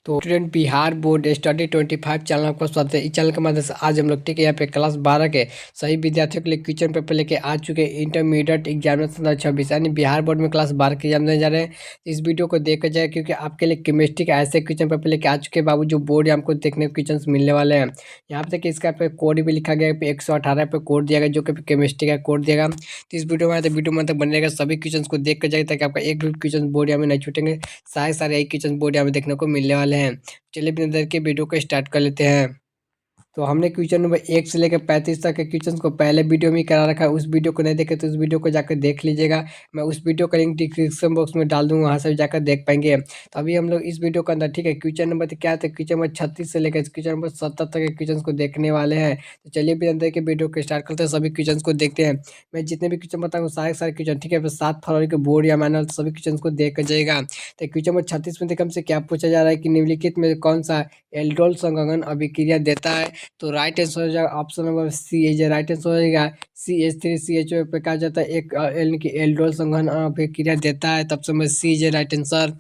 तो student Bihar board study 25 channel आपको स्वागत है। इस चैनल के माध्यम से आज हम लोग ठीक है यहाँ पे क्लास 12 के सही विद्यार्थियों के लिए क्वेश्चन पेपर लेके आ चुके हैं। इंटरमीडिएट एग्जामिनेशन 2026 यानी बिहार बोर्ड में क्लास 12 के एग्जाम देने जा रहे हैं। इस वीडियो को देखा जाए क्योंकि आपके लिए केमिस्ट्री का ऐसे क्वेश्चन पेपर लेके आ चुके हैं बाबू, जो बोर्ड हमको देखने को क्वेश्चन मिलने वाले हैं। यहाँ पे देखिए इसका पे कोड भी लिखा गया है, 118 पे कोड दिया गया जो कि केमिस्ट्री का कोड दिएगा। तो इस वीडियो में वीडियो में तक बने रहेगा, सभी क्वेश्चन को देख कर जाए ताकि आपका एक भी क्वेश्चन बोर्ड यहाँ में नहीं छूटेंगे। सारे यही क्वेश्चन बोर्ड यहाँ में देखने को मिलने वाले हैं। चलिए बिना देर के वीडियो को स्टार्ट कर लेते हैं। तो हमने क्वेश्चन नंबर 1 से लेकर 35 तक के क्वेश्चन को पहले वीडियो में ही करा रखा है। उस वीडियो को नहीं देखे तो उस वीडियो को जाकर देख लीजिएगा। मैं उस वीडियो का लिंक डिस्क्रिप्शन बॉक्स में डाल दूंगा, वहाँ से जाकर देख पाएंगे। तो अभी हम लोग इस वीडियो के अंदर ठीक है क्वेश्चन नंबर क्या था, क्वेश्चन नंबर 36 से लेकर क्वेश्चन नंबर 70 तक के क्वेश्चन को देखने वाले हैं। तो चलिए बिना देर के वीडियो को स्टार्ट करते हैं, सभी क्वेश्चन को देखते हैं। मैं जितने भी क्वेश्चन बताऊँ सारे क्वेश्चन ठीक है 7 फरवरी के बोर्ड या मैनुअल सभी क्वेश्चन को देख कर जाएगा। तो क्वेश्चन नंबर 36 में हमसे क्या पूछा जा रहा है कि निम्नलिखित में कौन सा एल्डोल संघनन अभिक्रिया देता है। तो राइट आंसर हो जाएगा ऑप्शन नंबर सी है, राइट आंसर हो जाएगा CH3CHO पे कहा जाता है एक एल्डोल संघनन अभिक्रिया देता है, तब से सी है राइट आंसर।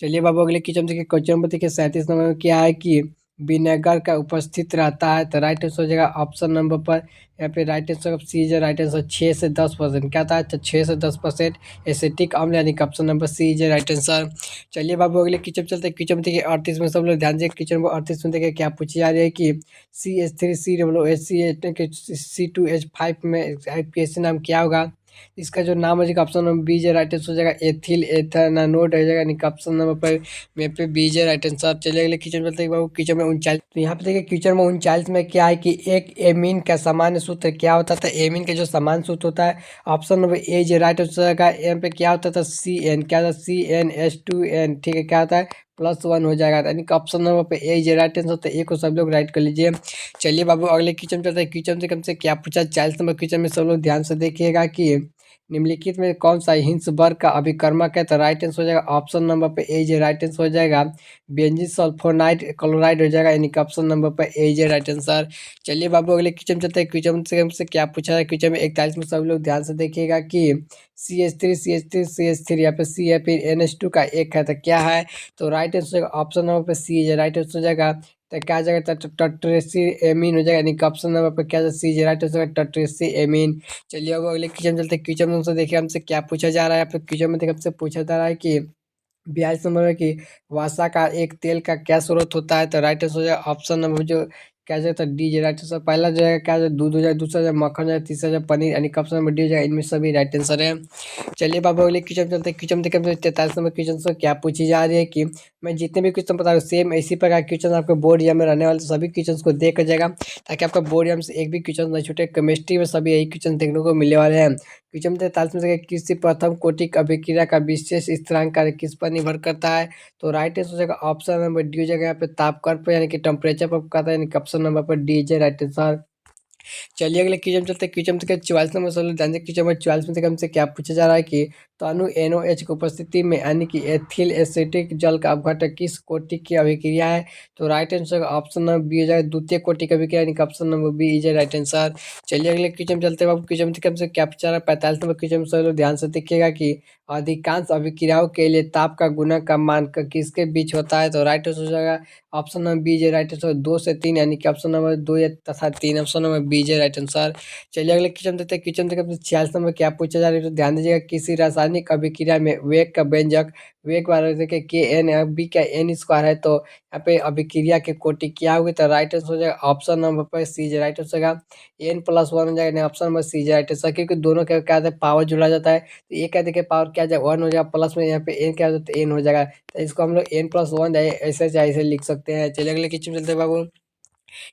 चलिए बाबू अगले क्वेश्चन देखिए, क्वेश्चन नंबर देखिए 37 नंबर में क्या है कि विनेगर का उपस्थित रहता है। तो राइट आंसर हो जाएगा ऑप्शन नंबर पर यहाँ पे राइट आंसर सी है राइट आंसर 6 से 10% क्या था, 6 से 10% एसिटिक अम्ल यानी कि ऑप्शन नंबर सी है राइट आंसर। चलिए बाबू अगले क्वेश्चन चलते हैं। क्वेश्चन देखिए 38 में सब लोग ध्यान दें, क्वेश्चन नंबर 38 में देखिए क्या पूछी जा रही है कि CH3COOH में IPAC नाम क्या होगा। इसका जो नाम है ऑप्शन नंबर बी है राइट आंसर हो जाएगा एथिल एथेनानोड हो जाएगा, यानी कि ऑप्शन नंबर पर में पे बी है राइट आंसर। चलिए अगले क्वेश्चन बोलते हैं बाबू क्वेश्चन में 39। तो यहाँ पे देखिए क्वेश्चन में 39 में क्या है कि एक एमीन का सामान्य सूत्र क्या होता था। एमीन का जो सामान्य सूत्र होता है ऑप्शन नंबर ए जो राइट आंसर हो जाएगा। यहाँ पे क्या होता था CN, क्या होता CnH2n ठीक है क्या होता है +1 हो जाएगा, यानी कि ऑप्शन नंबर पे ए जो राइट आंसर होता है। ए को सब लोग राइट कर लीजिए। चलिए बाबू अगले क्वेश्चन चलते हैं। क्वेश्चन से कम से क्या पूछा 40 नंबर क्वेश्चन में सब लोग ध्यान से देखिएगा कि निम्नलिखित में कौन सा हिंसबर्ग का अभिकर्मक है। तो राइट आंसर हो जाएगा ऑप्शन नंबर पे ए जे राइट आंसर हो जाएगा बेंजीन सल्फोनाइड क्लोराइड हो जाएगा, यानी कि ऑप्शन नंबर पे ए जे राइट आंसर। चलिए बाबू अगले क्वेश्चन चलते हैं। क्वेश्चन से हमसे क्या पूछा है, क्वेश्चन में 41 में सब लोग ध्यान से देखिएगा कि CH3 या फिर सी या फिर NH2 का एक है तो क्या है। तो राइट आंसर ऑप्शन नंबर पे सी है राइट आंसर हो जाएगा। तो क्या जाएगा टट्रेसी एमीन हो जाएगा, यानी कि ऑप्शन नंबर पे क्या सी राइट आंसर टट्रेसी एमीन। चलिए अब अगले क्वेश्चन चलते हैं। क्वेश्चन में हमसे देखिए हमसे क्या पूछा जा रहा है। फिर क्वेश्चन में देखिए हमसे पूछा जा रहा है कि 42 नंबर में कि वसा का एक तेल का क्या स्रोत होता है। तो राइट आंसर हो जाएगा ऑप्शन नंबर जो क्या जाता है डी जे राइट आंसर। पहला जो है क्या दूध हो जाएगा, दूसरा जो मक्खन हो जाएगा, तीसरा जो पनीर, यानी कि ऑप्शन नंबर डी हो जाएगा। इनमें सभी राइट आंसर है। चलिए बाबू अगले क्वेश्चन चलते हैं। क्वेश्चन देखिए 43 नंबर क्वेश्चन से क्या पूछी जा रही है कि मैं जितने भी क्वेश्चन बता रहा हूँ सेम इसी प्रकार क्वेश्चन आपके बोर्ड एग्जाम में रहने वाले, तो सभी क्वेश्चन को देख कर जाएगा ताकि आपका बोर्ड एग्जाम से एक भी क्वेश्चन नहीं छूटे। केमिस्ट्री में सभी यही क्वेश्चन देखने को मिलने वाले हैं। क्वेश्चन में 43 में से किसी प्रथम कोटि अभिक्रिया का विशेष स्थिरांक कार्य किस पर निर्भर करता है। तो राइट आंसर हो जाएगा ऑप्शन नंबर डी हो जाएगा यहाँ पे तापमान पर, यानी कि टेम्परेचर पर कहता है, यानी कि ऑप्शन नंबर पर डी है राइट आंसर। चलिए अगले क्वेश्चन चलते हैं। क्वेश्चन के 44 नंबर सवाल ध्यान से, क्वेश्चन नंबर 44 में से हमसे क्या पूछा जा रहा है कि तो अणु NOH की उपस्थिति में यानी कि एथिल एसिटिक जल का अपघटन किस कोटि की अभिक्रिया है। तो right answer option number B हो जाएगा द्वितीय कोटि की अभिक्रिया, यानी कि option number B is right answer. चलिए अगले क्वेश्चन चलते हैं। क्वेश्चन हमसे क्या पूछा रहा है 45 नंबर क्वेश्चन में सब ध्यान से देखिएगा कि अधिकांश अभिक्रियाओं के लिए ताप का गुणक का मान किसके बीच होता है। तो राइट आंसर हो जाएगा ऑप्शन नंबर बी जे राइट आंसर 2 से 3, यानी कि ऑप्शन नंबर 2 तथा 3 ऑप्शन नंबर बी जे राइट आंसर। चलिए अगले क्वेश्चन देते हैं। क्वेश्चन देखिए 46 नंबर क्या पूछा जा रहा है, तो ध्यान दीजिएगा किसी रासायनिक अभिक्रिया में वेग का व्यंजक वेग वाला देखिए KN बी का N² है, तो यहाँ पे अभिक्रिया की कोटि क्या होगी। तो राइट आंसर हो जाएगा ऑप्शन नंबर पर सी जे राइट आंसर होगा N+1 हो जाएगा, ऑप्शन नंबर सी जे राइट आंसर। क्योंकि दोनों का क्या है पावर जुड़ा जाता है, तो एक क्या देखिए पावर क्या जाए 1 हो जाएगा, प्लस में यहाँ पे एन क्या हो जाता है N हो जाएगा, तो इसको हम लोग N+1 ऐसे चाहे ऐसे लिख सकते हैं। चलिए अगले क्वेश्चन चलते हैं बाबू।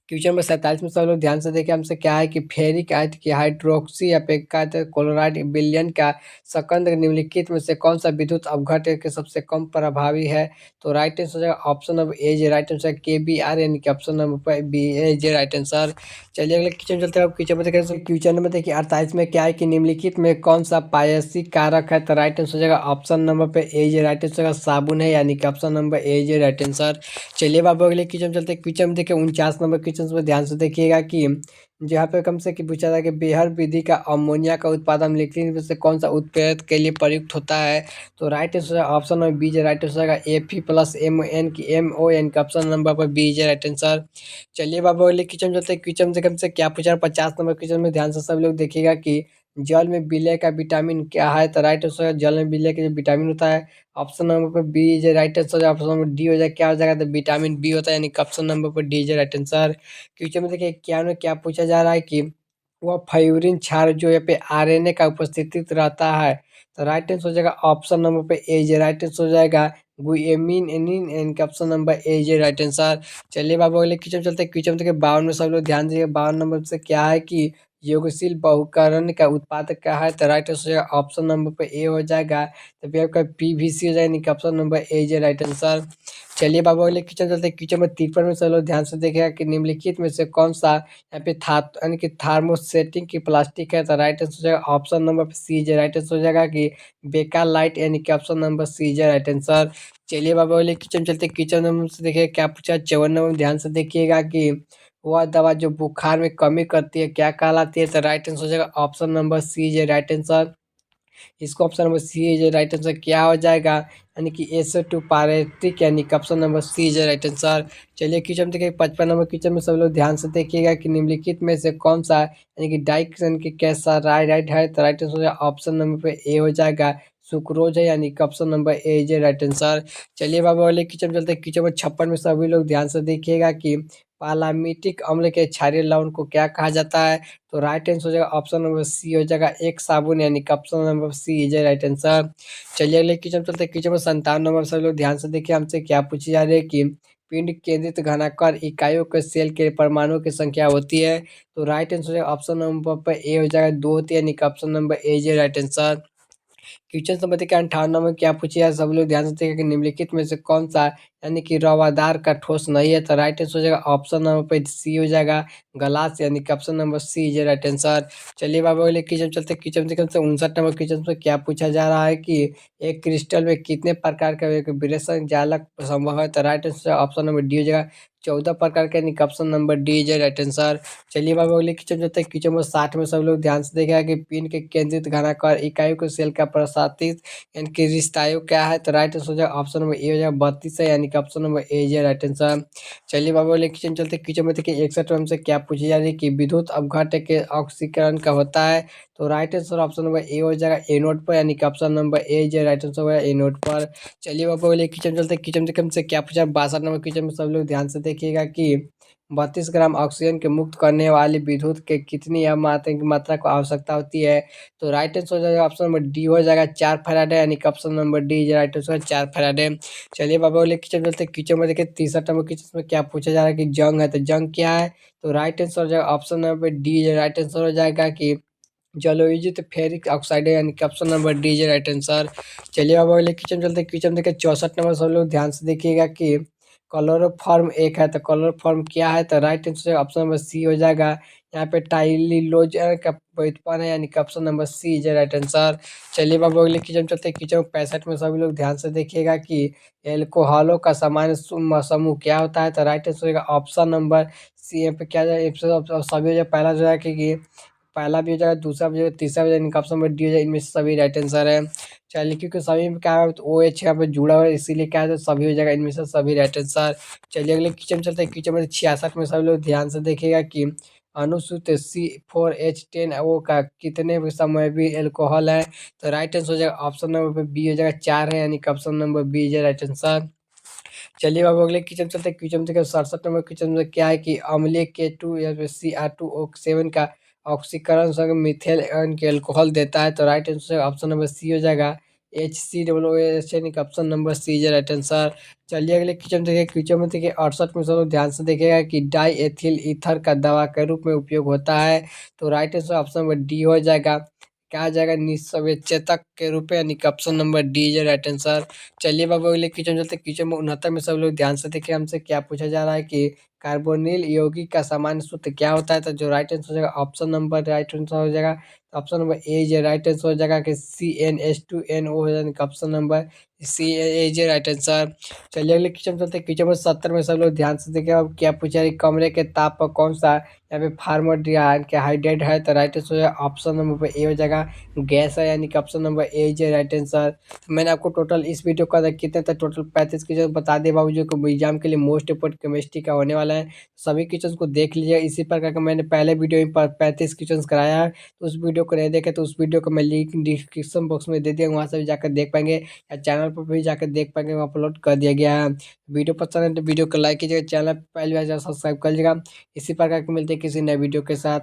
क्वेश्चन में 47 में सब लोग ध्यान से देखिए हमसे क्या है कि फेरिक एसिड की हाइड्रोक्सी अपेक्षा क्लोराइड विलयन का संबंध निम्नलिखित में से कौन सा विद्युत अपघटन के सबसे कम प्रभावी है। तो राइट आंसर हो जाएगा option number A J right answer KBr, यानी कि ऑप्शन नंबर बी ए जे राइट आंसर। चलिए अगले क्वेश्चन चलते हैं। क्वेश्चन में देखिए क्वेश्चन में देखिए 48 में क्या है कि निम्नलिखित में कौन सा पायसी कारक है। तो राइट आंसर हो जाएगा ऑप्शन नंबर पे ए जे राइट आंसर साबुन है, यानी कि option number A J right answer. चलिए बाबू अगले क्वेश्चन चलते हैं। क्वेश्चन में देखिए 49 नंबर क्वेश्चन में ध्यान से देखिएगा कि जहाँ पे कम से कि पूछा था कि बेहर विधि का अमोनिया का उत्पादन निम्नलिखित में से कौन सा उत्प्रेरक के लिए प्रयुक्त होता है। तो right answer option number B है, राइट आंसर Fe+MON की MON का ऑप्शन नंबर पर बी है राइट आंसर। चलिए बाबा अगले क्वेश्चन चलते हैं। क्वेश्चन से कम से क्या पूछा 50 नंबर क्वेश्चन में ध्यान से सब लोग देखिएगा कि जल में विलय का विटामिन क्या है। तो राइट आंसर जल में विलय का जो विटामिन होता है ऑप्शन नंबर पर बी है right answer. Option number D हो जाए क्या हो जाएगा, तो विटामिन बी होता है, यानी ऑप्शन नंबर पर डी है राइट आंसर। क्वेश्चन में देखिए क्या में क्या पूछा जा रहा है कि वह फ्यूरिन क्षार जो यहाँ पे आरएनए का उपस्थित रहता है। तो राइट आंसर हो जाएगा ऑप्शन नंबर पे ए जे राइट आंसर हो जाएगा गुएमिन एनिन एन का option number A J right answer. चलिए बाबू अगले क्वेश्चन चलते हैं। क्वेश्चन देखिए 52 में सब लोग ध्यान दीजिए। 52 नंबर से क्या है कि योगशील बहुकरण का उत्पादक क्या है। तो राइट आंसर ऑप्शन नंबर पे ए हो जाएगा। तो फिर आपका पीवीसी हो जाएगा, option number A J right answer. चलिए बाबू अगले क्वेश्चन चलते हैं। क्वेश्चन में 53 में सब लोग ध्यान से देखेगा कि निम्नलिखित में से कौन सा यहाँ पे था यानी कि थार्मोसेटिंग की प्लास्टिक है। तो राइट आंसर हो जाएगा ऑप्शन नंबर सी जे राइट आंसर हो जाएगा कि बेकार लाइट यानी कि ऑप्शन नंबर सी जे राइट आंसर। चलिए बाबा वाले किचन चलते किचन नंबर से देखिए क्या पूछा 54 नंबर ध्यान से देखिएगा कि वह दवा जो बुखार में कमी करती है क्या कहलाती है। तो राइट आंसर हो जाएगा ऑप्शन नंबर सी जे राइट आंसर। इसको option number C is right answer क्या हो जाएगा, यानी कि एसो2 पायरेटिक यानी कि option number C is right answer. चलिए क्वेश्चन देखिए 55 नंबर क्वेश्चन में सब लोग ध्यान से देखिएगा कि निम्नलिखित में से कौन सा यानी कि डाइक्सन की कैसा राइट है। तो राइट आंसर ऑप्शन नंबर पे ए हो जाएगा सुक्रोज है, यानी कि option number A is right answer. चलिए बाबा वाले किचन चलते किचन में 56 में सभी लोग ध्यान से देखिएगा कि पालामीटिक अम्ल के क्षारीय लवण को क्या कहा जाता है। तो राइट आंसर हो जाएगा ऑप्शन नंबर सी हो जाएगा एक साबुन, यानी कि option number C is right answer. चलिए अगले क्वेश्चन चलते क्वेश्चन में 57 नंबर से लोग ध्यान से देखिए हमसे क्या पूछी जा रही है कि पिंड केंद्रित घनाकार इकाइयों के सेल के परमाणुओं की संख्या होती है। तो राइट आंसर ऑप्शन नंबर पर ए हो जाएगा 2 होती है, यानी कि option number A is right answer. Question number देखिए 58 में क्या पूछे है सब लोग ध्यान से देखिए कि निम्नलिखित में से कौन सा यानी कि रवादार का ठोस नहीं है। तो राइट आंसर हो जाएगा ऑप्शन नंबर पे सी हो जाएगा गलास, यानी कि option number C is right answer. चलिए बाबा अगले क्वेश्चन चलते क्वेश्चन देखिए 59 नंबर क्वेश्चन में क्या पूछा जा रहा है कि एक क्रिस्टल में कितने प्रकार का एक विरेचन जालक संभव है। तो right answer option number D हो जाएगा 14 प्रकार के, यानी कि option number D is right answer. चलिए बाबा अगले क्वेश्चन चलते हैं क्वेश्चन नंबर 60 में सब लोग ध्यान से देखेगा कि पिन के केंद्रित घनाकार इकाइयों के सेल का प्रसारित यानी कि रिश्तायु क्या है। तो राइट आंसर हो जाएगा ऑप्शन नंबर ए हो जाएगा 32 है, यानी कि ऑप्शन नंबर ए है राइट आंसर। चलिए बाबा वाले क्वेश्चन चलते क्वेश्चन में देखिए 61 में से क्या पूछी जा रही है कि विद्युत अपघट्य के ऑक्सीकरण का होता है। तो right answer option number A हो जाएगा ए नोट पर, यानी कि ऑप्शन नंबर ए है राइट आंसर होगा ए नोट पर। चलिए बाबा वाले क्वेश्चन चलते क्वेश्चन देखिए हमसे क्या पूछा 62 नंबर क्वेश्चन में सब लोग ध्यान से देखिएगा कि 32 ग्राम ऑक्सीजन के मुक्त करने वाली विद्युत के कितनी मात्रा को आवश्यकता होती है। तो राइट आंसर हो जाएगा ऑप्शन नंबर डी हो जाएगा 4 फैराडे, यानी कि option number D right answer 4 Faraday. चलिए बाबा बोले किचन चलते किचन में देखिए 63 नंबर किचन में क्या पूछा जा रहा है कि जंग है। तो जंग क्या है। तो राइट आंसर हो जाएगा option number D right answer हो जाएगा कि जलोयुजित फेरिक ऑक्साइड है, यानी कि ऑप्शन नंबर डी है राइट आंसर। चलिए अब अगले क्वेश्चन चलते क्वेश्चन देखिए 64 नंबर सब लोग ध्यान से देखिएगा कि क्लोरोफॉर्म एक है। तो क्लोरोफॉर्म क्या है। तो right answer option number C हो जाएगा। यहाँ पे टाइलिलोज का व्युत्पन्न है, यानी कि ऑप्शन नंबर सी है राइट आंसर। चलिए बाबू अगले क्वेश्चन चलते क्वेश्चन 65 में सभी लोग ध्यान से देखिएगा कि एल्कोहलों का सामान्य समूह क्या होता है। तो राइट आंसर होगा ऑप्शन नंबर सी। यहाँ पे क्या जाए सभी हो जाए पहला जो है कि पहला भी हो जाएगा, दूसरा भी हो जाएगा, तीसरा भी हो जाएगा, ऑप्शन नंबर डी हो जाएगा। इनमें से सभी राइट आंसर है। चलिए क्योंकि सभी में क्या है तो ओ एच यहाँ पे जुड़ा हुआ है, इसीलिए क्या है तो सभी हो जाएगा, इनमें से सभी राइट आंसर। चलिए अगले किचन चलते हैं किचन में 66 में सभी लोग ध्यान से देखिएगा कि अनुसूचित C4H10O का कितने समय भी एल्कोहल है। तो राइट आंसर हो जाएगा ऑप्शन नंबर बी हो जाएगा 4 है, यानी कि ऑप्शन नंबर बी है राइट आंसर। चलिए अब अगले क्वेश्चन चलते हैं क्वेश्चन देखिए 67 नंबर क्वेश्चन में क्या है कि अम्लीय K2 या फिर Cr2O7 का ऑक्सीकरण संग मिथेल के अल्कोहल देता है। तो right answer option number C हो जाएगा HCOOH, यानी कि ऑप्शन नंबर सी है राइट आंसर। चलिए अगले क्वेश्चन देखिए क्वेश्चन में देखिए 68 में सब ध्यान से देखिएगा कि डाई एथिल ईथर का दवा के रूप में उपयोग होता है। तो right answer option number D हो जाएगा क्या आ जाएगा निसवेचेतक के रूप में, यानी कि ऑप्शन नंबर डी है राइट आंसर। चलिए बाबू अगले क्वेश्चन चलते क्वेश्चन में 69 में सब लोग ध्यान से देखिए हमसे क्या पूछा जा रहा है कि कार्बोनिल यौगिक का सामान्य सूत्र क्या होता है? तो जो राइट आंसर हो जाएगा ऑप्शन नंबर राइट आंसर हो जाएगा। ऑप्शन नंबर ए जो राइट आंसर हो जाएगा कि CnH2NO हो जाएगा। ऑप्शन नंबर सी ए जे राइट आंसर। चलिए अगले क्वेश्चन चलते हैं। क्वेश्चन नंबर 70 में सब लोग ध्यान से देखिए। अब क्या पूछा है? कमरे के ताप पर कौन सा यहाँ पे फॉर्मल्डिहाइड है? तो राइट आंसर हो जाएगा ऑप्शन नंबर पे ए हो जाएगा गैस है, यानी कि option number A J right answer. तो मैंने आपको टोटल इस वीडियो का कितने तक टोटल 35 क्वेश्चन बता दिए बाबू, जो कि एग्जाम के लिए मोस्ट इंपोर्टेंट केमिस्ट्री का होने वाला है। सभी क्वेश्चन को देख लीजिए। इसी प्रकार का मैंने पहले वीडियो में 35 क्वेश्चन कराया है, तो उस वीडियो को नहीं देखे तो उस वीडियो को मैं लिंक डिस्क्रिप्शन बॉक्स में दे दिया, वहाँ से भी जाकर देख पाएंगे, या चैनल पर भी जाकर देख पाएंगे, वहाँ अपलोड कर दिया गया है। वीडियो पसंद है तो वीडियो को लाइक कीजिएगा, चैनल पहली बार सब्सक्राइब कर लीजिएगा। इसी प्रकार के मिलते हैं किसी नए वीडियो के साथ।